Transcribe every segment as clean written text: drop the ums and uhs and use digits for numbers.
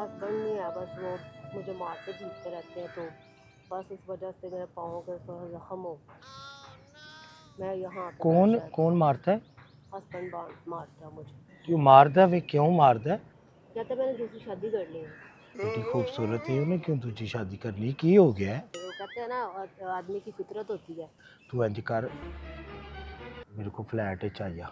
Husband नहीं है, बस वो मुझे मारते पीटते रहते हैं, तो बस इस वजह से मेरे पाँव के थोड़ा जख्म हो। मैं यहाँ पे कौन कौन मारता है? हस्बैंड मारता है मुझे। क्यों मारता है? वे क्यों मारता है? कहते मैंने दूसरी शादी कर ली है। बेटी खूबसूरत है, उन्हें क्यों दूसरी शादी करनी? की हो गया है? तो कहते हैं ना, आदमी की फितरत होती है। तू इंज कर, मेरे को फ्लैट चाहिए।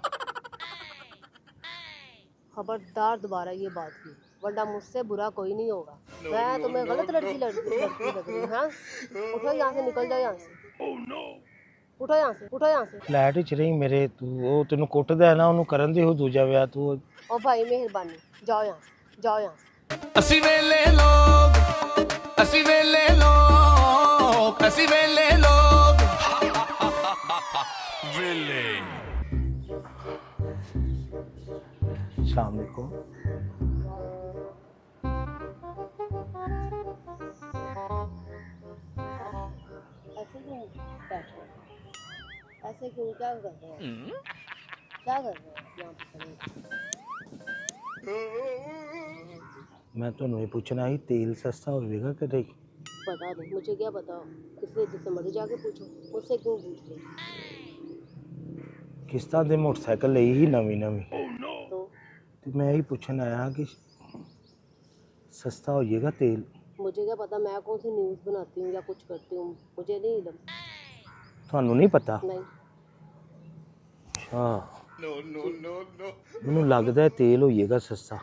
खबरदार दोबारा ये बात की, वरना मुझसे बुरा कोई नहीं होगा। मैं तुम्हें गलत लड़की लग रही हूँ? हाँ, उठो यहाँ से, निकल जाओ यहाँ से। उठो यहाँ से, उठो यहाँ से। फ्लैट च रही मेरे, तू वो तेन कुटदा है ना, ਉਹਨੂੰ ਕਰਨ ਦੇ ਹੋ ਦੂਜਾ ਵਿਆਹ ਤੂੰ। ओ भाई मेहरबानी, जाओ यहाँ से, जाओ यहाँ से। ਅਸੀਂ ਵੇਲੇ ਲੋਗ, ਅਸੀਂ ਵੇਲੇ ਲੋਗ, ਅਸੀਂ ਵੇਲੇ ਲੋਗ, ਵੇਲੇ। शाम को ऐसे क्यों बैठे, ऐसे क्यों, क्या कर रहे हैं, क्या कर रहे हैं यहाँ पे? मैं ਤੁਹਾਨੂੰ ਇਹ ਪੁੱਛਣਾ ਸੀ, ਤੇਲ सस्ता ਹੋਵੇਗਾ कि नहीं? पता नहीं, मुझे क्या पता, किसी जिससे मर्जी जाके पूछो, मुझसे क्यों पूछ रही? किस्तां दे मोटरसाइकिल ਲਈ ही नवी तो ਤੇ मैं यही पूछन आया कि सस्ता होइएगा तेल। मुझे क्या पता, मैं कौन सी न्यूज़ बनाती हूँ या कुछ करती हूँ, मुझे नहीं इल्म। ਤੁਹਾਨੂੰ नहीं पता? नहीं। अच्छा, ਮੈਨੂੰ ਲੱਗਦਾ ਹੈ तेल होइएगा सस्ता।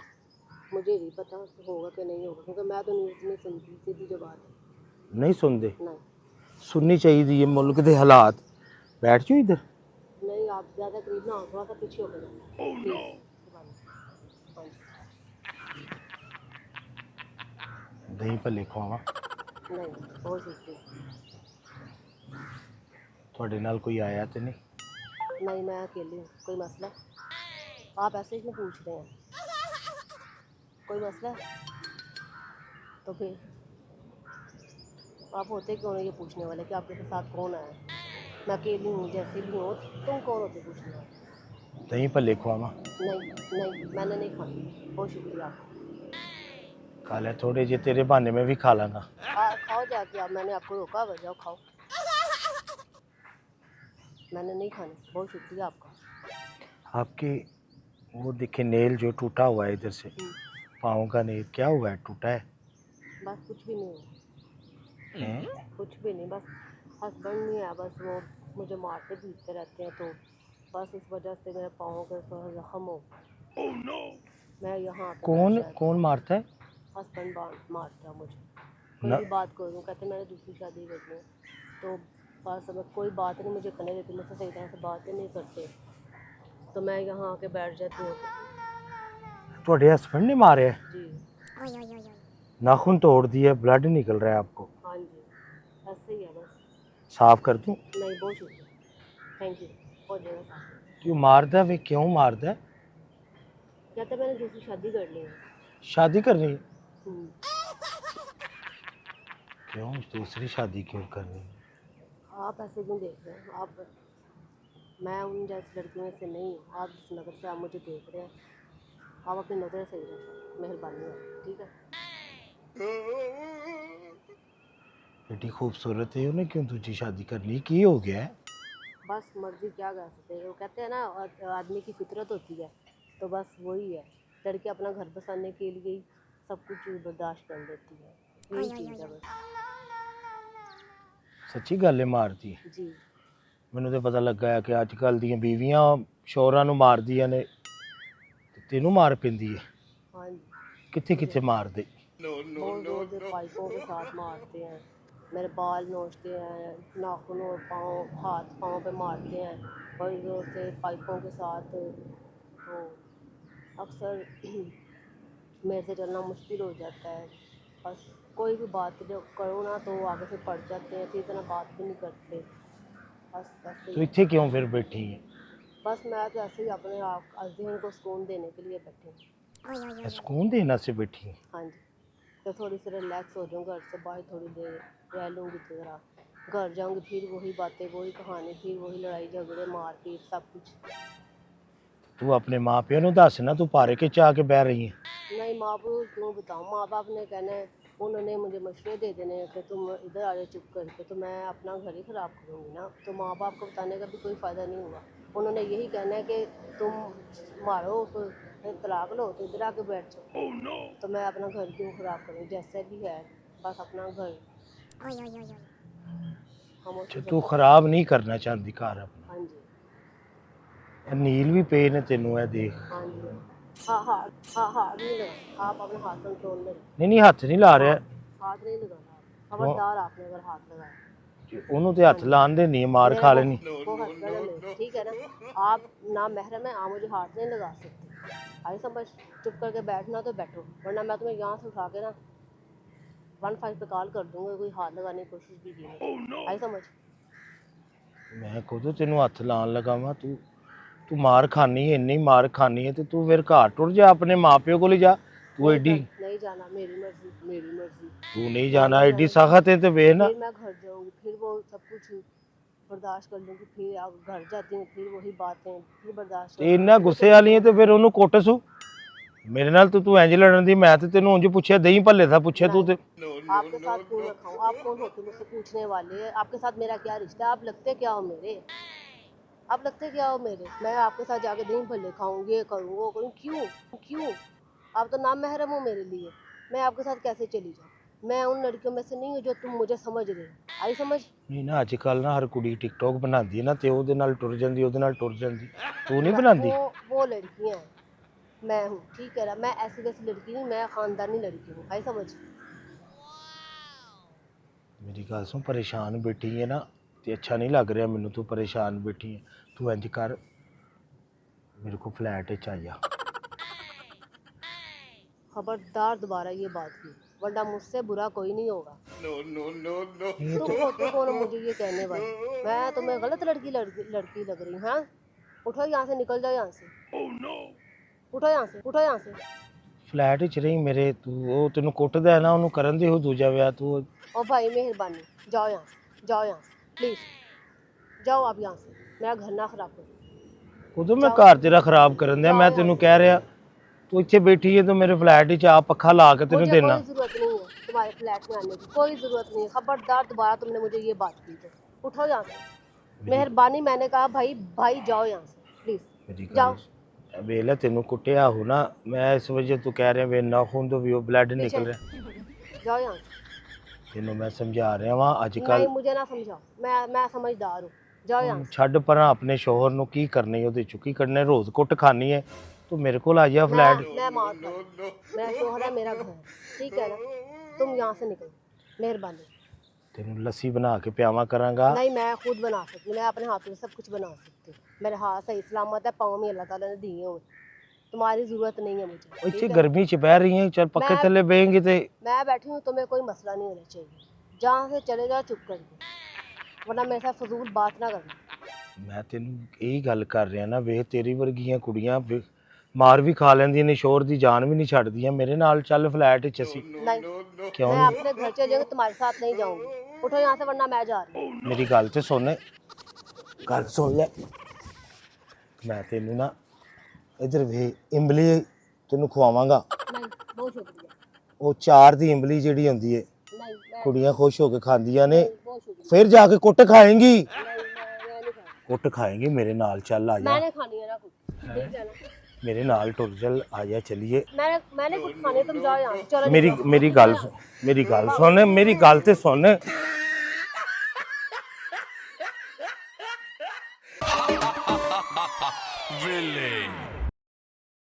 मुझे नहीं पता होगा कि नहीं होगा, क्योंकि मैं तो न्यूज़ नहीं सुनती, सीधी जो बात है। नहीं सुनते? नहीं। सुननी चाहिए, ये मुल्क के हालात। बैठ जाओ इधर। नहीं, आप ज़्यादा करीब ना हो, थोड़ा सा पीछे हो गए। दही भल्ले खवावा? नहीं, बहुत शुक्रिया। ਤੁਹਾਡੇ ਨਾਲ कोई आया तो नहीं? नहीं, मैं अकेली हूँ। कोई मसला? आप ऐसे क्यों पूछ रहे हैं? कोई मसला है? तो फिर आप होते क्यों नहीं ये पूछने वाले कि आपके साथ कौन आया? मैं अकेली हूँ, जैसे भी हूँ, तुम कौन होते पूछने वाले? दही भल्ले खवावा? नहीं नहीं, मैंने नहीं खानी। बहुत शुक्रिया आपका। खा ले थोड़े जे, तेरे बहाने में भी खा लांगा। खाओ जाके आप, मैंने आपको रोका हुआ, जाओ खाओ। मैंने नहीं खानी। बहुत शुक्रिया आपका। आपके वो देखे नेल जो टूटा हुआ है इधर से, पाँव का नेल, क्या हुआ है? टूटा है? बस कुछ भी नहीं हुआ, कुछ भी नहीं, बस हस्बैंड नहीं है, बस वो मुझे मारते पीटते रहते हैं, तो बस इस वजह से मेरे पाँव के थोड़ा जख्म हो। मैं यहाँ पे कौन कौन मारता है? हस्बैंड मारता है मुझे। कोई भी बात करूँ, कहते मैंने दूसरी शादी करनी है, तो बस अब कोई बात नहीं मुझे करने देती, मुझसे सही तरह से बात ही नहीं करते, तो मैं यहाँ आके बैठ जाती हूँ। ਤੁਹਾਡੇ हस्बैंड ने मारे है? जी। नाखून तोड़ दिए, ब्लड निकल रहा है आपको। हाँ जी, ऐसे ही है बस। साफ कर दूं? नहीं, बहुत शुक्रिया, थैंक यू। हो जाएगा साफ। क्यों मारता है? वे क्यों मारता है? कहते मैंने दूसरी शादी कर ली है। शादी करनी है? क्यों दूसरी शादी क्यों करनी है? आप ऐसे क्यों देख रहे हैं? आप, मैं उन जैसी लड़कियों से नहीं हूँ। आप जिस नज़र से आप मुझे देख रहे हैं, आप अपनी नज़र सही रखें, मेहरबानी है, ठीक है? बेटी खूबसूरत है, उन्हें क्यों दूसरी शादी करनी? की हो गया है? बस मर्जी, क्या कर सकते हैं। वो कहते हैं ना, आदमी की फितरत होती है, तो बस वही है। लड़की अपना घर बसाने के लिए ही सब कुछ बर्दाश्त कर लेती है, यही चीज़ है बस। सच्ची गल है मारती है? जी। ਮੈਨੂੰ ਤਾਂ ਪਤਾ ਲੱਗਾ ਹੈ ਕਿ ਅੱਜ ਕੱਲ੍ਹ ਦੀਆਂ ਬੀਵੀਆਂ ਸ਼ੌਹਰਾਂ ਨੂੰ ਮਾਰਦੀਆਂ ਨੇ, ਤੇ ਤੈਨੂੰ ਮਾਰ ਪੈਂਦੀ ਹੈ? हाँ जी। ਕਿੱਥੇ ਕਿੱਥੇ ਮਾਰਦੇ? बहुत जोर से पाइपों के साथ मारते हैं, मेरे बाल नोचते हैं, नाखून और पाँव, हाथ पाँव पे मारते हैं बड़ी ज़ोर से पाइपों के साथ। तो अक्सर मेरे से चलना मुश्किल हो जाता है। बस कोई भी बात जो करो ना, तो वो आगे से पड़ जाते हैं, फिर इतना बात भी नहीं करते। बस ऐसे तो ही। ਇੱਥੇ क्यों फिर बैठी है? बस मैं तो ऐसे ही अपने आप ज़हन को सुकून देने के लिए बैठी हूँ। सुकून देना से बैठी है? हाँ जी, तो थोड़ी सी रिलैक्स हो जाऊँ, घर से बाहर थोड़ी देर रह लूँगी, तो ज़रा घर जाऊँगी, फिर वही बातें, वही कहानी, फिर वही लड़ाई झगड़े, मारपीट, सब कुछ। तू अपने माँ प्यो ਨੂੰ ਦੱਸ ना, तू पारे के चाह के बह रही है? नहीं, माँ बाप को क्यों बताऊँ? माँ बाप ने कहना है, उन्होंने मुझे मशवरे दे देने हैं कि तुम इधर आ जाओ चुप करके, तो मैं अपना घर ही ख़राब करूँगी ना। तो माँ बाप को बताने का भी कोई फ़ायदा नहीं हुआ। उन्होंने यही कहना है कि तुम मारो फिर तलाक लो तो इधर आके बैठ जाओ। तो मैं अपना घर क्यों ख़राब करूँ? जैसे भी है बस अपना घर हम अच्छा तू खराब नहीं करना चाहती घर अपना। हाँ जी, ਇਹ ਨੀਲ ਵੀ ਪਏ ਨੇ ਤੈਨੂੰ ਇਹ ਦੇਖ। हाँ जी। हाँ हाँ हाँ, हाथ नहीं लगा, आप अपना हाथ कंट्रोल में रखें। ਨਹੀਂ ਨਹੀਂ ਹੱਥ ਨਹੀਂ ਲਾ ਰਿਹਾ हाथ नहीं लगाना, खबरदार आपने अगर हाथ लगाया ਉਹਨੂੰ ਤੇ ਹੱਥ ਲਾਣ ਦੇ ਨਹੀਂ ਮਾਰ ਖਾ ਲੈਣੀ। वो हद कर ले, ठीक है ना। आप ना महरम है, आप मुझे हाथ नहीं लगा सकते। आई समझ, चुप करके बैठना तो बैठो, वरना मैं तुम्हें यहाँ से उठा के ना 15 पे कॉल कर दूंगा। कोई हाथ लगाने की कोशिश भी की। आई समझ। ਮੈਂ ਖੁਦ ਤੈਨੂੰ ਹੱਥ ਲਾਣ ਲਗਾਵਾਂ ਤੂੰ ਮਾਰ ਖਾਨੀ ਹੈ ਇੰਨੀ ਮਾਰ ਖਾਨੀ ਹੈ ਤੇ ਤੂੰ ਫਿਰ ਘਰ ਟੁਰ ਜਾ ਆਪਣੇ ਮਾਪਿਓ ਕੋਲ ਜਾ। ਤੂੰ ਐਡੀ नहीं जाना, मेरी मर्जी, मेरी मर्जी। ਤੂੰ ਨਹੀਂ ਜਾਣਾ ਐਡੀ ਸਖਤ ਹੈ ਤੇ ਵੇਖ ਨਾ। फिर मैं घर जाऊंगी, फिर वो सब कुछ बर्दाश्त कर लूँगी। फिर आप घर जाती हूँ, फिर वही बातें फिर बर्दाश्त ਤੇ ਇੰਨਾ ਗੁੱਸੇ ਵਾਲੀ ਹੈ ਤੇ ਫਿਰ ਉਹਨੂੰ ਕੁੱਟ ਸੂ। ਮੇਰੇ ਨਾਲ ਤੂੰ ਇੰਜ ਲੜਨ ਦੀ, ਮੈਂ ਤੇ ਤੈਨੂੰ ਉਂਝ ਪੁੱਛਿਆ ਦਹੀਂ ਭੱਲੇ ਦਾ ਪੁੱਛਿਆ ਤੂੰ ਤੇ। आपके साथ क्यों ना खाऊं? आप कौन होते मुझसे पूछने वाले? आपके साथ मेरा क्या रिश्ता है? आप लगते क्या हो मेरे? आप लगते क्या हो मेरे? मैं आपके साथ जाके दही भल्ले खाऊं, ये करूं, वो करूं, क्यों क्यों? आप तो नाम महरम हो मेरे लिए। मैं आपके साथ कैसे चली जाऊं? मैं उन लड़कियों में से नहीं हूँ जो तुम मुझे समझ रहे हो। आई समझ। ਨਹੀਂ ਨਾ ਅੱਜ ਕੱਲ ਨਾ ਹਰ ਕੁੜੀ ਟਿਕਟੌਕ ਬਣਾਉਂਦੀ ਹੈ ਨਾ ਤੇ ਉਹਦੇ ਨਾਲ ਟੁਰ ਜਾਂਦੀ, ਉਹਦੇ ਨਾਲ ਟੁਰ ਜਾਂਦੀ। ਤੂੰ ਨਹੀਂ ਬਣਾਉਂਦੀ? वो लड़कियां हैं, मैं हूँ, ठीक है ना। मैं ऐसी वैसी लड़की नहीं, मैं खानदानी लड़की हूँ। आई समझ। ਮੇਰੀ ਗੱਲ ਸੁਣ, ਪਰੇਸ਼ਾਨ ਬੈਠੀ ਹੈ ਨਾ ਤੇ ਅੱਛਾ ਨਹੀਂ ਲੱਗ ਰਿਹਾ ਮੈਨੂੰ। ਤੂੰ ਪਰੇਸ਼ਾਨ ਬੈਠੀ ਹੈ, ਤੂੰ ਇੰਜ ਕਰ ਮੇਰੇ ਕੋ ਫਲੈਟ 'ਚ ਆ ਜਾ। खबरदार दोबारा ये बात की, वरना मुझसे बुरा कोई नहीं होगा। ਇਹ तुम होते कौन हो मुझे ये कहने वाली? मैं तुम्हें गलत लड़की लड़की लग रही हूँ? हाँ, उठो यहाँ से, निकल जाओ यहाँ से। उठो यहाँ से, उठो यहाँ से। ਫਲੈਟ 'ਚ ਰਹੀ ਮੇਰੇ। ਤੂੰ ਉਹ ਤੈਨੂੰ ਕੁੱਟਦਾ ਹੈ ਨਾ, ਉਹਨੂੰ ਕਰਨ ਦੇ ਉਹ ਦੂਜਾ ਵਿਆਹ। ਤੂੰ और भाई मेहरबानी, जाओ यहाँ से, जाओ यहाँ से, प्लीज़ जाओ आप यहाँ से। मेरा घर ना खराब करो। ਉਦੋਂ ਮੈਂ ਘਰ ਤੇਰਾ ਖਰਾਬ ਕਰਨ ਦਿਆ। ਮੈਂ ਤੈਨੂੰ ਕਹਿ ਰਿਹਾ ਤੂੰ ਇੱਥੇ ਬੈਠੀ ਹੈ, ਤੂੰ ਮੇਰੇ ਫਲੈਟ 'ਚ ਆ ਪੱਖਾ ਲਾ ਕੇ ਤੈਨੂੰ मुझे ਦੇਣਾ। कोई ज़रूरत नहीं है तुम्हारे फ्लैट में आने की, कोई ज़रूरत नहीं है। खबरदार दोबारा तुमने मुझे ये बात की तो उठो यहाँ से। मेहरबानी, मैंने कहा भाई भाई जाओ यहाँ से, ਮੇਰੀ प्लीज़ जाओ। ਗੱਲ ਵੇਲੇ ਤੈਨੂੰ ਕੁੱਟਿਆ ਹੋ ਨਾ ਮੈਂ, ਇਸ ਵਜ੍ਹਾ ਤੂੰ ਕਹਿ ਰਿਹਾ ਵੇ ਨਾ ਖੂਨ ਤੋਂ ਵੀ ਉਹ ਬਲੱਡ ਨਿਕਲ ਰਿਹਾ। जाओ यहाँ से। ਤੈਨੂੰ ਮੈਂ ਸਮਝਾ ਰਿਹਾ ਵਾਂ ਅੱਜ ਕੱਲ। नहीं, मुझे ना समझाओ, मैं समझदार हूँ। जाओ यहाँ से। ਛੱਡ ਪਰਾਂ ਆਪਣੇ ਸ਼ੋਹਰ ਨੂੰ, ਕੀ ਕਰਨੀ ਉਹਦੇ ਚੋਂ ਕੀ ਕਰਨਾ? ਰੋਜ਼ ਕੁੱਟ ਖਾਣੀ ਹੈ। ਤੂੰ ਮੇਰੇ ਕੋਲ ਆ ਜਾ ਫਲੈਟ। मैं माफ कर, मेरा शोहर है, मेरा घर, ठीक है ना। तुम यहाँ से निकलो, मेहरबानी। ਤੈਨੂੰ ਲੱਸੀ ਬਣਾ ਕੇ ਪਿਆਵਾ ਕਰਾਂਗਾ। नहीं, मैं खुद बना सकती हूँ, मैं अपने हाथों से सब कुछ बना सकती हूँ। मेरे हाथ सही सलामत है, पाँव में अल्लाह ताला ने दिए हुए। तुम्हारी ज़रूरत नहीं है मुझे। ਇੱਥੇ ਗਰਮੀ 'ਚ ਬਹਿ ਰਹੀ ਹੈ, ਚਲ ਪੱਖੇ ਥੱਲੇ ਬਹਿਂਗੀ ਤੇ। मैं बैठी हूँ, तुम्हें कोई मसला नहीं होना चाहिए। जहाँ से चले जाओ चुप करके, वरना मेरे साथ फजूल बात ना करना। ਮੈਂ ਤੈਨੂੰ ਇਹੀ ਗੱਲ ਕਰ ਰਿਹਾ ਨਾ, ਵੇਖ ਤੇਰੀ ਵਰਗੀਆਂ ਕੁੜੀਆਂ ਮਾਰ ਵੀ ਖਾ ਲੈਂਦੀਆਂ ਨੇ, ਸ਼ੋਰ ਦੀ ਜਾਨ ਵੀ ਨਹੀਂ ਛੱਡਦੀਆਂ। ਮੇਰੇ ਨਾਲ ਚੱਲ ਫਲੈਟ 'ਚ ਅਸੀਂ। नहीं, ਕਿਉਂ मैं ਨਹੀਂ? अपने घर चले जाऊँगी, तुम्हारे साथ नहीं जाऊँगी। उठो यहाँ से, वरना मैं जा रही हूँ। ਮੇਰੀ ਗੱਲ ਤੇ ਸੁਣ, ਗੱਲ ਸੁਣ ਲੈ। ਮੈਂ ਤੈਨੂੰ ਨਾ ਇਧਰ ਵੇ ਇਮਲੀ ਤੈਨੂੰ ਖਵਾਵਾਂਗਾ। नहीं, बहुत शुक्रिया। ਉਹ ਚਾਰ ਦੀ ਇਮਲੀ ਜਿਹੜੀ ਹੁੰਦੀ ਹੈ, नहीं, मैं ਕੁੜੀਆਂ ਖੁਸ਼ ਹੋ ਕੇ ਖਾਂਦੀਆਂ ਨੇ। बहुत शुक्रिया। ਫਿਰ ਜਾ ਕੇ ਕੁੱਟ ਖਾਏਂਗੀ। नहीं, मैं नहीं खानी। ਕੁੱਟ ਖਾਏਂਗੀ ਮੇਰੇ ਨਾਲ, ਚੱਲ ਆ ਜਾ मैंने खानी है ना कुछ, ठीक है ना। ਮੇਰੇ ਨਾਲ ਟੁਰ ਚੱਲ, ਆ ਜਾ ਚਲੀਏ। मैंने कुछ खाने, तुम जाओ यहाँ से, चलो। ਮੇਰੀ निकलो। ਮੇਰੀ ਗੱਲ ਸੁਣ, ਮੇਰੀ ਗੱਲ ਸੁਣ, ਮੇਰੀ ਗੱਲ ਤੇ ਸੁਣ। Villain.